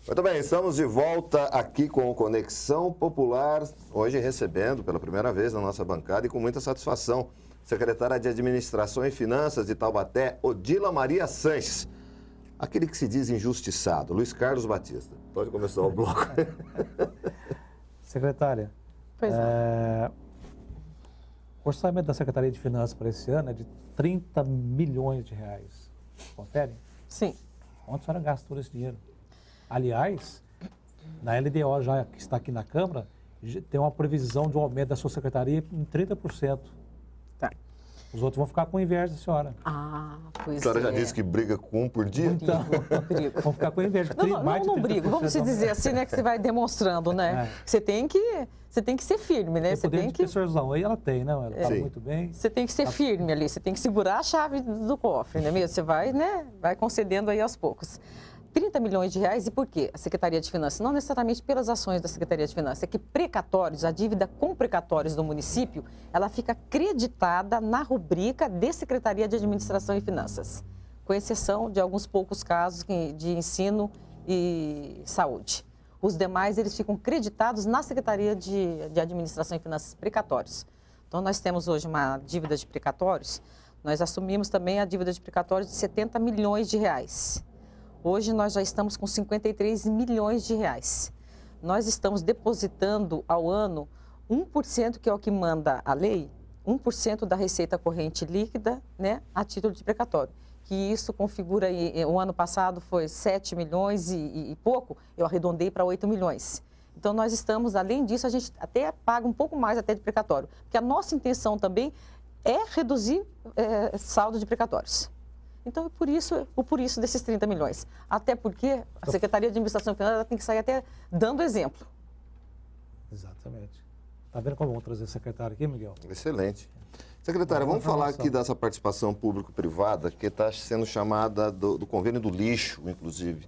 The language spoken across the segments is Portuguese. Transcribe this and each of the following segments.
Muito bem, estamos de volta aqui com o Conexão Popular, hoje recebendo pela primeira vez na nossa bancada e com muita satisfação, secretária de Administração e Finanças de Taubaté, Odila Maria Sanches. Aquele que se diz injustiçado, Luiz Carlos Batista. Pode começar o bloco. Secretária, Pois é. o orçamento da Secretaria de Finanças para esse ano é de 30 milhões de reais. Confere? Sim. Onde a senhora gastou esse dinheiro? Aliás, na LDO, já que está aqui na Câmara, tem uma previsão de um aumento da sua secretaria em 30%. Tá. Os outros vão ficar com inveja da senhora. Ah, pois é. A senhora já disse que briga com um por dia? Então, vão ficar com inveja. Não brigo. Vamos dizer assim, né, que você vai demonstrando, né? Você tem que ser firme, né? Você tem de persuasão. Aí ela tem, né? Ela fala muito bem. Você tem que ser firme ali, você tem que segurar a chave do cofre, não é mesmo? Você vai, né? Vai concedendo aí aos poucos. 30 milhões de reais, e por quê? A Secretaria de Finanças, não necessariamente pelas ações da Secretaria de Finanças, é que precatórios, a dívida com precatórios do município, ela fica creditada na rubrica de Secretaria de Administração e Finanças, com exceção de alguns poucos casos de ensino e saúde. Os demais, eles ficam creditados na Secretaria de Administração e Finanças precatórios. Então, nós temos hoje uma dívida de precatórios, nós assumimos também a dívida de precatórios de 70 milhões de reais. Hoje nós já estamos com 53 milhões de reais. Nós estamos depositando ao ano 1%, que é o que manda a lei, 1% da receita corrente líquida, né, a título de precatório. Que isso configura, o ano passado foi 7 milhões e pouco, eu arredondei para 8 milhões. Então nós estamos, além disso, a gente até paga um pouco mais até de precatório. Porque a nossa intenção também é reduzir saldo de precatórios. Então, por isso desses 30 milhões. Até porque a Secretaria de Administração e Finanças tem que sair até dando exemplo. Exatamente. Está vendo como vamos trazer secretário aqui, Miguel? Excelente. Secretária, vamos falar aqui dessa participação público-privada, que está sendo chamada do convênio do lixo, inclusive.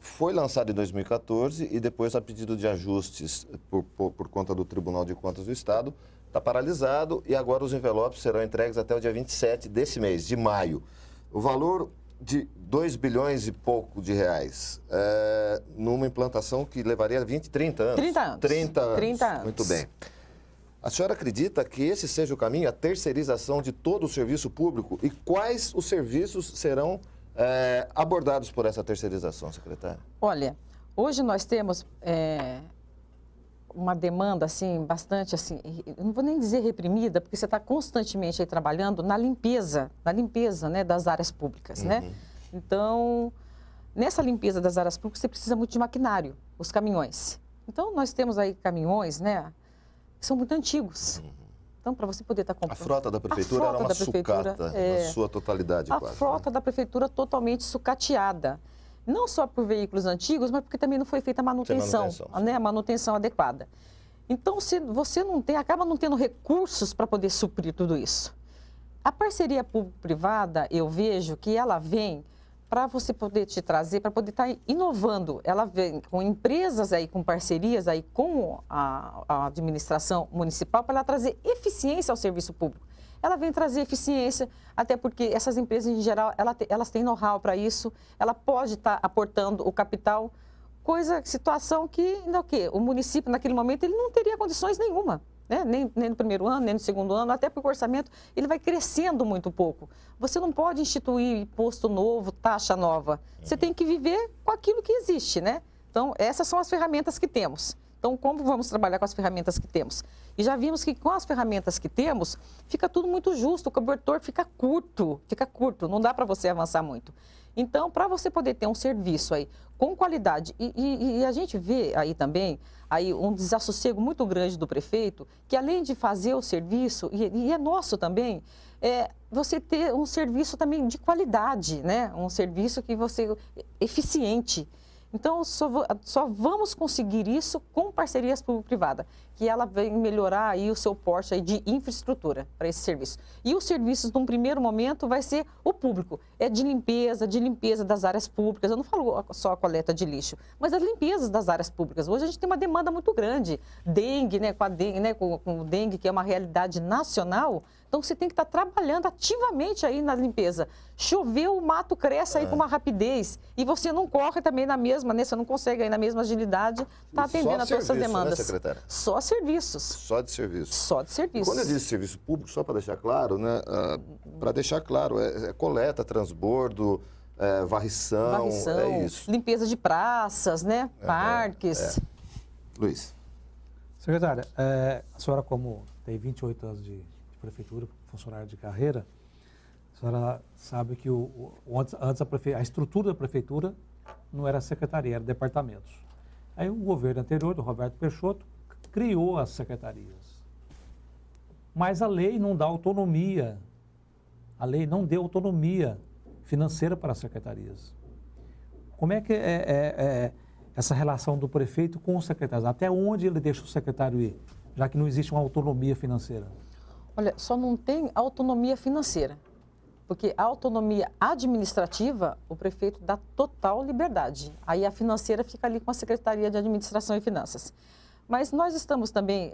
Foi lançado em 2014 e depois, a pedido de ajustes por conta do Tribunal de Contas do Estado, está paralisado e agora os envelopes serão entregues até o dia 27 desse mês, de maio. O valor de 2 bilhões e pouco de reais, numa implantação que levaria 20, 30 anos. 30 anos. 30 anos. 30 anos. Muito bem. A senhora acredita que esse seja o caminho, a terceirização de todo o serviço público? E quais os serviços serão abordados por essa terceirização, secretária? Olha, hoje nós temos uma demanda, assim, bastante, assim, eu não vou nem dizer reprimida, porque você está constantemente aí trabalhando na limpeza, né, das áreas públicas, né? Então, nessa limpeza das áreas públicas, você precisa muito de maquinário, os caminhões. Então, nós temos aí caminhões, né, que são muito antigos. Então, para você poder estar comprando... A frota da prefeitura era uma sucata, na sua totalidade, quase. A frota da prefeitura totalmente sucateada. Não só por veículos antigos, mas porque também não foi feita a manutenção, né? A manutenção adequada. Então, se você não tem, acaba não tendo recursos para poder suprir tudo isso. A parceria público-privada, eu vejo que ela vem para você poder te trazer, para poder estar inovando. Ela vem com empresas aí, com parcerias aí com a administração municipal, para ela trazer eficiência ao serviço público. Ela vem trazer eficiência, até porque essas empresas, em geral, elas têm know-how para isso, ela pode estar aportando o capital, situação que o município, naquele momento, ele não teria condições nenhuma, né? Nem no primeiro ano, nem no segundo ano, até porque o orçamento ele vai crescendo muito pouco. Você não pode instituir imposto novo, taxa nova, você tem que viver com aquilo que existe, né? Então, essas são as ferramentas que temos. Então, como vamos trabalhar com as ferramentas que temos? E já vimos que com as ferramentas que temos, fica tudo muito justo, o cobertor fica curto, não dá para você avançar muito. Então, para você poder ter um serviço aí com qualidade, e a gente vê aí também aí um desassossego muito grande do prefeito, que além de fazer o serviço, e é nosso também, você ter um serviço também de qualidade, né? Um serviço que eficiente. Então, só vamos conseguir isso com parcerias público-privada, que ela vem melhorar aí o seu porte aí de infraestrutura para esse serviço. E os serviços, num primeiro momento, vai ser o público, de limpeza das áreas públicas. Eu não falo só a coleta de lixo, mas as limpezas das áreas públicas. Hoje a gente tem uma demanda muito grande. Dengue, né, com o dengue, que é uma realidade nacional, Então, você tem que estar trabalhando ativamente aí na limpeza. Choveu, o mato cresce aí com uma rapidez. E você não corre também na mesma, né? Você não consegue aí na mesma agilidade estar atendendo a todas essas demandas. Né, secretária? Só serviços. Só de serviço. Só de serviços. Quando eu disse serviço público, só para deixar claro, né? Para deixar claro, é coleta, transbordo, varrição, é isso. Limpeza de praças, né? Parques. Luiz. Secretária, a senhora, como tem 28 anos de prefeitura, funcionária de carreira, a senhora sabe que antes a estrutura da prefeitura não era secretaria, era departamentos. Aí o governo anterior, do Roberto Peixoto, criou as secretarias. Mas a lei não dá autonomia, a lei não deu autonomia financeira para as secretarias. Como é que é essa relação do prefeito com os secretários? Até onde ele deixa o secretário ir, já que não existe uma autonomia financeira? Olha, só não tem autonomia financeira, porque a autonomia administrativa, o prefeito dá total liberdade. Aí a financeira fica ali com a Secretaria de Administração e Finanças. Mas nós estamos também,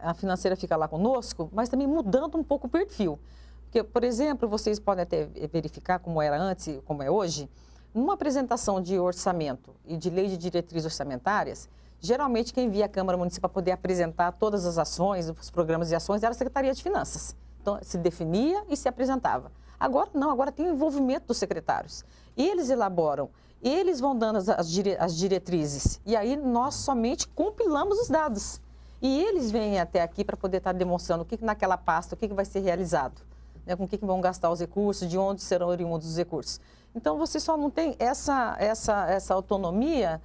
a financeira fica lá conosco, mas também mudando um pouco o perfil. Porque, por exemplo, vocês podem até verificar como era antes e como é hoje, numa apresentação de orçamento e de lei de diretrizes orçamentárias, geralmente quem via a Câmara Municipal poder apresentar todas as ações, os programas e ações, era a Secretaria de Finanças. Então, se definia e se apresentava. Agora não, agora tem o envolvimento dos secretários. Eles elaboram, eles vão dando as diretrizes e aí nós somente compilamos os dados. E eles vêm até aqui para poder estar demonstrando o que naquela pasta, o que vai ser realizado, né, com o que vão gastar os recursos, de onde serão oriundos os recursos. Então, você só não tem essa autonomia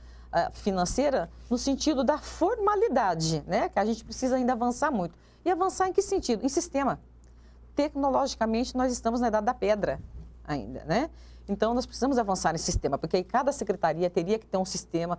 financeira no sentido da formalidade, né? Que a gente precisa ainda avançar muito. E avançar em que sentido? Em sistema. Tecnologicamente, nós estamos na idade da pedra ainda, né? Então, nós precisamos avançar em sistema, porque aí cada secretaria teria que ter um sistema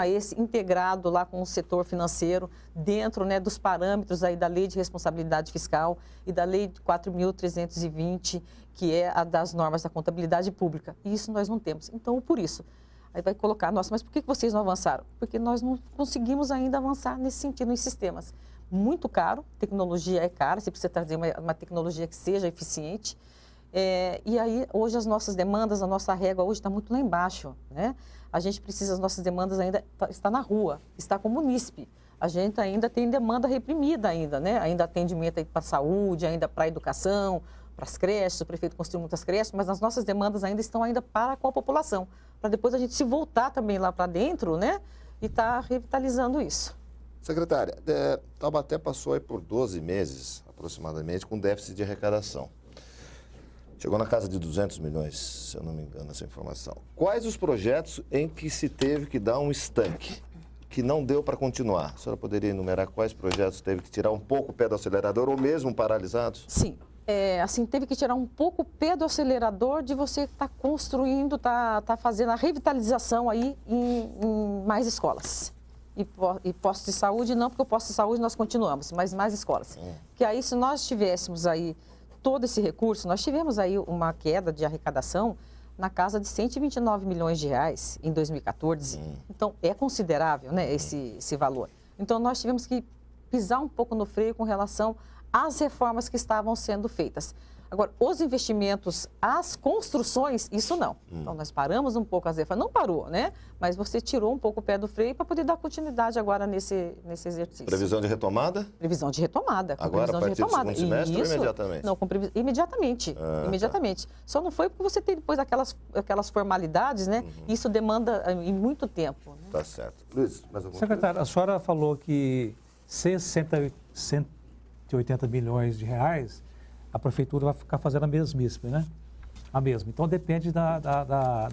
esse integrado lá com o setor financeiro, dentro, né, dos parâmetros aí da Lei de Responsabilidade Fiscal e da Lei 4.320, que é a das normas da contabilidade pública. E isso nós não temos. Então, por isso, aí vai colocar, nossa, mas por que vocês não avançaram? Porque nós não conseguimos ainda avançar nesse sentido, em sistemas. Muito caro, tecnologia é cara, você precisa trazer uma tecnologia que seja eficiente. E aí, hoje, as nossas demandas, a nossa régua hoje está muito lá embaixo, né? A gente precisa, as nossas demandas ainda está na rua, está com o munícipe. A gente ainda tem demanda reprimida ainda, né? Ainda atendimento para a saúde, ainda para a educação, para as creches, o prefeito construiu muitas creches, mas as nossas demandas ainda estão ainda para com a população, para depois a gente se voltar também lá para dentro, né? E estar revitalizando isso. Secretária, Taubaté passou aí por 12 meses, aproximadamente, com déficit de arrecadação. Chegou na casa de 200 milhões, se eu não me engano, essa informação. Quais os projetos em que se teve que dar um estanque, que não deu para continuar? A senhora poderia enumerar quais projetos teve que tirar um pouco o pé do acelerador ou mesmo paralisados? Sim. Assim, teve que tirar um pouco o pé do acelerador de você estar construindo, tá fazendo a revitalização aí em mais escolas. E postos de saúde, não, porque o posto de saúde nós continuamos, mas mais escolas. Que aí, se nós tivéssemos aí todo esse recurso, nós tivemos aí uma queda de arrecadação na casa de 129 milhões de reais em 2014. Então, é considerável, né, esse valor. Então, nós tivemos que pisar um pouco no freio com relação às reformas que estavam sendo feitas. Agora, os investimentos, as construções, isso não. Então, nós paramos um pouco as reformas. Não parou, né? Mas você tirou um pouco o pé do freio para poder dar continuidade agora nesse exercício. Previsão de retomada? Previsão de retomada. Agora, a partir do segundo semestre ou imediatamente? Não, imediatamente. Imediatamente. Tá. Só não foi porque você tem depois aquelas formalidades, né? Isso demanda em muito tempo. Né? Tá certo. Luiz, mais alguma Secretário, coisa? a senhora falou que 180 milhões de reais a prefeitura vai ficar fazendo a mesmíssima, né? A mesma. Então depende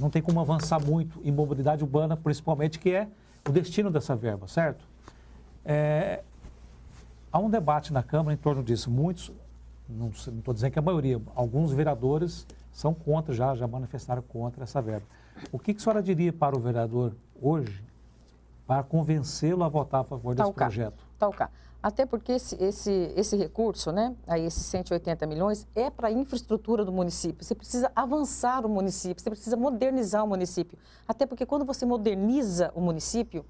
não tem como avançar muito em mobilidade urbana, principalmente, que é o destino dessa verba, certo? Há um debate na Câmara em torno disso. Muitos, não estou dizendo que a maioria, alguns vereadores são contra, já manifestaram contra essa verba. O que a senhora diria para o vereador hoje para convencê-lo a votar a favor desse projeto? Até porque esse recurso, né, aí esses 180 milhões, é para a infraestrutura do município. Você precisa avançar o município, você precisa modernizar o município. Até porque quando você moderniza o município,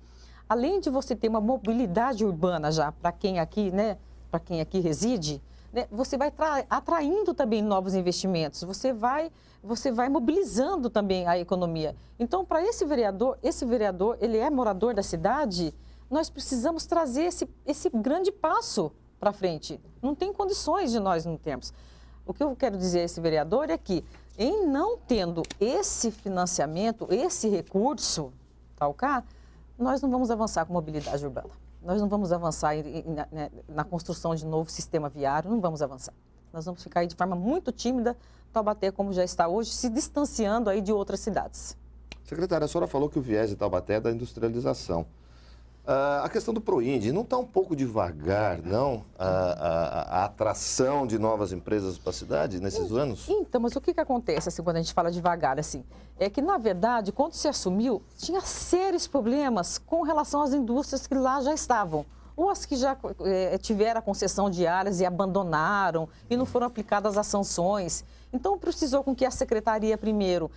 além de você ter uma mobilidade urbana já para quem aqui, né, para quem aqui reside, né, você vai atraindo também novos investimentos, você vai mobilizando também a economia. Então, para esse vereador, ele é morador da cidade, nós precisamos trazer esse grande passo para frente. Não tem condições de nós não termos. O que eu quero dizer a esse vereador é que, em não tendo esse financiamento, esse recurso, nós não vamos avançar com mobilidade urbana. Nós não vamos avançar na construção de novo sistema viário, não vamos avançar. Nós vamos ficar aí de forma muito tímida, Taubaté, como já está hoje, se distanciando aí de outras cidades. Secretária, a senhora falou que o viés de Taubaté é da industrialização. A questão do Proindy, não está um pouco devagar, não, a atração de novas empresas para a cidade nesses anos? Então, mas o que acontece assim, quando a gente fala devagar assim? É que, na verdade, quando se assumiu, tinha sérios problemas com relação às indústrias que lá já estavam. Ou as que já tiveram a concessão de áreas e abandonaram e não foram aplicadas as sanções. Então, precisou com que a secretaria, primeiro,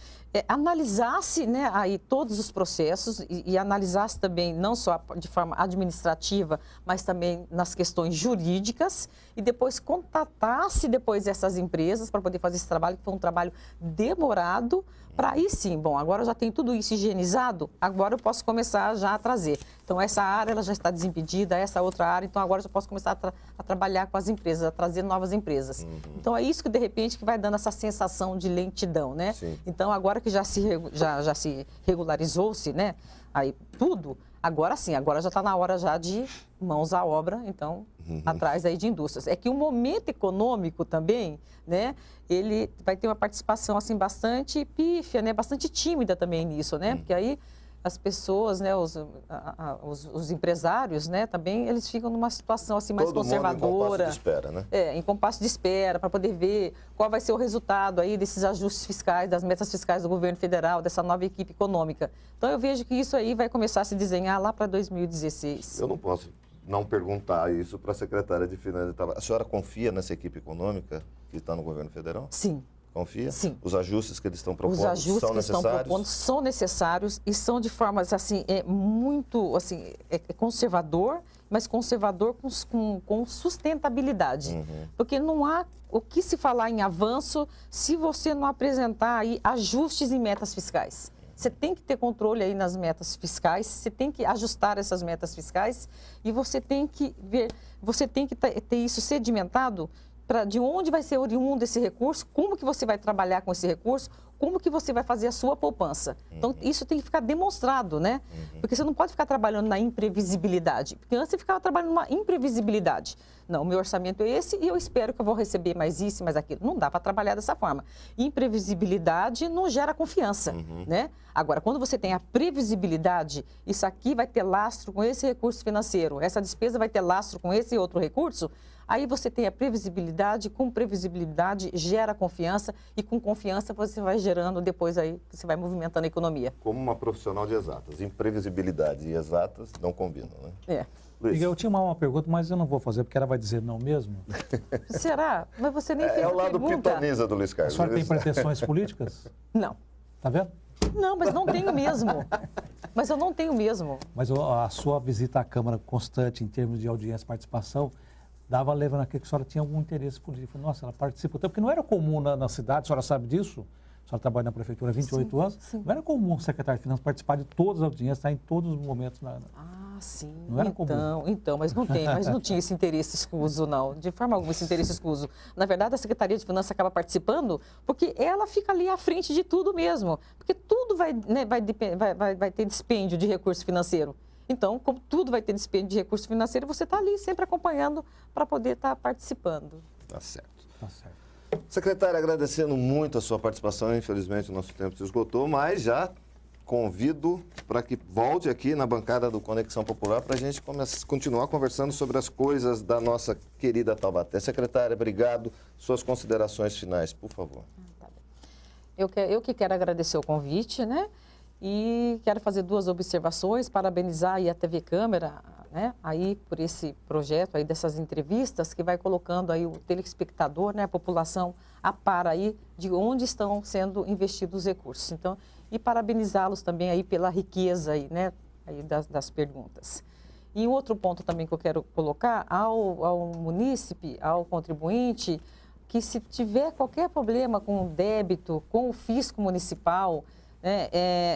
analisasse, né, aí todos os processos e analisasse também, não só de forma administrativa, mas também nas questões jurídicas, e depois contatasse depois essas empresas para poder fazer esse trabalho, que foi um trabalho demorado, para aí sim, bom, agora já tem tudo isso higienizado, agora eu posso começar já a trazer. Então, essa área ela já está desimpedida, essa outra área, então agora eu já posso começar a trabalhar com as empresas, a trazer novas empresas. Então, é isso que, de repente, que vai dando essa sensação de lentidão, né? Sim. Então, agora que já se regularizou-se, né, aí tudo, agora sim, agora já está na hora já de mãos à obra, então, atrás aí de indústrias. É que o momento econômico também, né, ele vai ter uma participação, assim, bastante pífia, né, bastante tímida também nisso, né, porque aí as pessoas, né, os empresários, né, também eles ficam numa situação assim mais conservadora. Todo mundo em compasso de espera, né? Em compasso de espera, para poder ver qual vai ser o resultado aí desses ajustes fiscais, das metas fiscais do governo federal, dessa nova equipe econômica. Então, eu vejo que isso aí vai começar a se desenhar lá para 2016. Eu não posso não perguntar isso para a secretária de Finanças. A senhora confia nessa equipe econômica que está no governo federal? Sim. Confia? Sim. Os ajustes que eles estão propondo são necessários? Os ajustes que estão propondo são necessários e são de forma, assim, muito, assim, conservador, mas conservador com sustentabilidade. Porque não há o que se falar em avanço se você não apresentar aí ajustes em metas fiscais. Você tem que ter controle aí nas metas fiscais, você tem que ajustar essas metas fiscais e você tem que ver, você tem que ter isso sedimentado de onde vai ser oriundo esse recurso, como que você vai trabalhar com esse recurso, como que você vai fazer a sua poupança. Então, isso tem que ficar demonstrado, né? Porque você não pode ficar trabalhando na imprevisibilidade. Porque antes você ficava trabalhando numa imprevisibilidade. Não, o meu orçamento é esse e eu espero que eu vou receber mais isso e mais aquilo. Não dá para trabalhar dessa forma. Imprevisibilidade não gera confiança, né? Agora, quando você tem a previsibilidade, isso aqui vai ter lastro com esse recurso financeiro, essa despesa vai ter lastro com esse outro recurso, aí você tem a previsibilidade, com previsibilidade gera confiança e com confiança você vai gerando depois aí, você vai movimentando a economia. Como uma profissional de exatas, imprevisibilidade e exatas não combinam, né? Eu tinha uma pergunta, mas eu não vou fazer porque ela vai dizer não mesmo. Será? Mas você nem fez a pergunta. É o lado pitoniza do Luiz Carlos. A senhora tem pretensões políticas? Não. Tá vendo? Não, mas não tenho mesmo. Mas eu não tenho mesmo. Mas a sua visita à Câmara constante em termos de audiência e participação dava a levar naquilo que a senhora tinha algum interesse político. Nossa, ela participa tanto, porque não era comum na cidade, a senhora sabe disso? A senhora trabalha na prefeitura há 28 anos. Sim. Não era comum o secretário de Finanças participar de todas as audiências, estar em todos os momentos. Sim. Não era comum. Então, mas não tinha esse interesse escuso, não. De forma alguma, esse interesse escuso. Na verdade, a Secretaria de Finanças acaba participando porque ela fica ali à frente de tudo mesmo. Porque tudo vai ter dispêndio de recurso financeiro. Então, como tudo vai ter dispêndio de recurso financeiro, você está ali sempre acompanhando para poder estar participando. Tá certo. Tá certo. Secretária, agradecendo muito a sua participação. Infelizmente, o nosso tempo se esgotou, mas já convido para que volte aqui na bancada do Conexão Popular para a gente continuar conversando sobre as coisas da nossa querida Taubaté. Secretária, obrigado. Suas considerações finais, por favor. Tá bem. Eu que quero agradecer o convite, né? E quero fazer 2 observações, parabenizar aí a TV Câmara, né, aí por esse projeto aí dessas entrevistas que vai colocando aí o telespectador, né, a população a par aí de onde estão sendo investidos os recursos. Então, e parabenizá-los também aí pela riqueza aí, né, aí das perguntas. E outro ponto também que eu quero colocar ao munícipe, ao contribuinte, que se tiver qualquer problema com o débito, com o fisco municipal, né,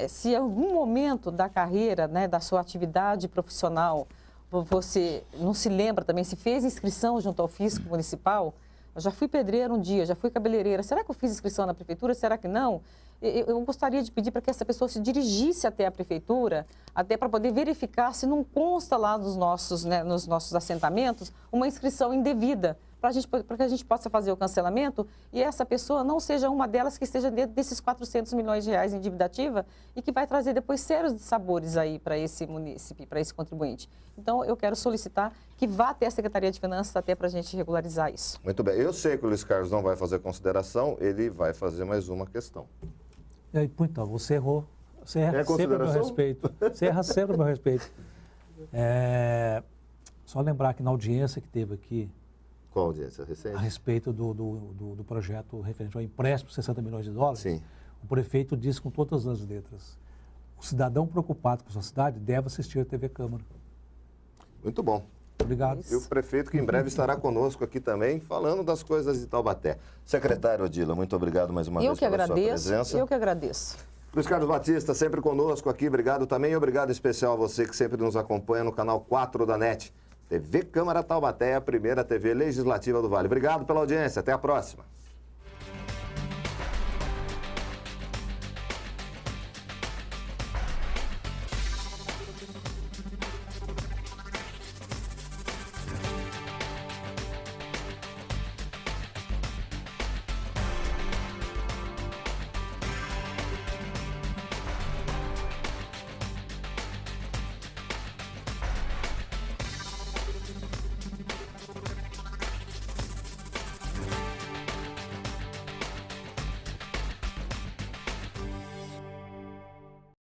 se em algum momento da carreira, né, da sua atividade profissional, você não se lembra também, se fez inscrição junto ao fisco municipal, eu já fui pedreira um dia, já fui cabeleireira, será que eu fiz inscrição na prefeitura, será que não? Eu gostaria de pedir para que essa pessoa se dirigisse até a prefeitura, até para poder verificar se não consta lá nos nossos assentamentos uma inscrição indevida, para que a gente possa fazer o cancelamento e essa pessoa não seja uma delas que esteja dentro desses 400 milhões de reais em dívida ativa e que vai trazer depois sérios sabores aí para esse munícipe, para esse contribuinte. Então, eu quero solicitar que vá até a Secretaria de Finanças até para a gente regularizar isso. Muito bem. Eu sei que o Luiz Carlos não vai fazer consideração, ele vai fazer mais uma questão. Então, você errou. Você erra sempre a meu respeito. Você erra sempre a meu respeito. Só lembrar que na audiência que teve aqui, qual audiência recente? A respeito do projeto referente ao empréstimo de 60 milhões de dólares, sim, o prefeito disse com todas as letras, o cidadão preocupado com a sua cidade deve assistir a TV Câmara. Muito bom. Obrigado. E o prefeito que em breve estará conosco aqui também, falando das coisas de Taubaté. Secretário Odila, muito obrigado mais uma vez pela sua presença. Eu que agradeço. Luiz Carlos Batista, sempre conosco aqui, obrigado também. E obrigado especial a você que sempre nos acompanha no canal 4 da NET. TV Câmara Taubaté, a primeira TV legislativa do Vale. Obrigado pela audiência, até a próxima.